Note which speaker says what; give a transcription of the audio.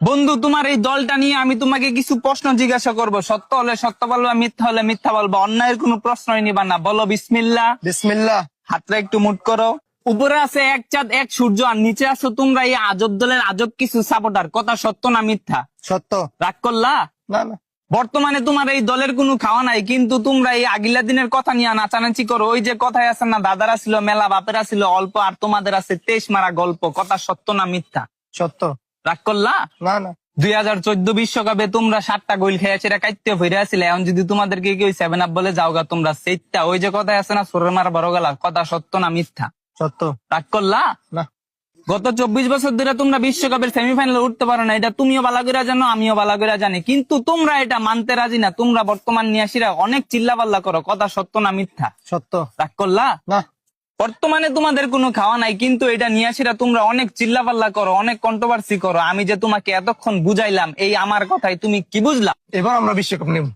Speaker 1: বন্ধু, তোমার এই দলটা নিয়ে আমি তোমাকে কিছু প্রশ্ন জিজ্ঞাসা করব। সত্য হলে সত্য বলবা, মিথ্যা হলে মিথ্যা বলবা। অন্যায়ের কোনো প্রশ্নই নিবা না। বলো বিসমিল্লাহ।
Speaker 2: বিসমিল্লাহ।
Speaker 1: হাতটা একটু মুট করো। উপরে আছে এক চাঁদ এক সূর্য, আর নিচে আছো তোমরা এই আজব দলের আজব কিছু সাপোর্টার। কথা সত্য না মিথ্যা?
Speaker 2: সত্য।
Speaker 1: রাগ করলা?
Speaker 2: না না।
Speaker 1: বর্তমানে তোমার এই দলের কোনো খাওয়া নাই, কিন্তু তোমরা এই আগিলা দিনের কথা নিয়ে নাচানাচি করো। ওই যে কথায় আছে না, দাদারা ছিল মেলা, বাপেরা ছিল অল্প, আর তোমাদের আছে 23 মারা গল্প। কথা সত্য না মিথ্যা?
Speaker 2: সত্য।
Speaker 1: রাগ করলা?
Speaker 2: না না।
Speaker 1: 2014 বিশ্বকাপে তোমরা 7টা গোল খেয়েছে, এটা কাইতে ফিরে আসলে। এখন যদি তোমাদেরকে কেউ 7 আপ বলে যাওগা তোমরা সেইটা, ওই যে কথা আছে না, সোরের মারা বড় গেলা। কথা সত্য না মিথ্যা?
Speaker 2: সত্য।
Speaker 1: রাগ করলা?
Speaker 2: না।
Speaker 1: গত 24 বছর ধরে তোমরা বিশ্বকাপের সেমিফাইনালে উঠতে পারো না, এটা তুমিও ভালো করে জানো, আমিও ভালো করে জানি। কিন্তু তোমরা এটা মানতে রাজি না। তোমরা বর্তমান নিয়াসীরা অনেক চিল্লাপাল্লা করো। কথা সত্য না মিথ্যা?
Speaker 2: সত্য।
Speaker 1: রাগ করলা?
Speaker 2: না।
Speaker 1: বর্তমানে তোমাদের কোনো খাওয়া নাই, কিন্তু এটা নিয়াসীরা তোমরা অনেক চিল্লাপাল্লা করো, অনেক কন্ট্রোভার্সি করো। আমি যে তোমাকে এতক্ষণ বুঝাইলাম, এই আমার কথাই তুমি কি বুঝলা?
Speaker 2: এবার আমরা বিশ্বকাপ নেব।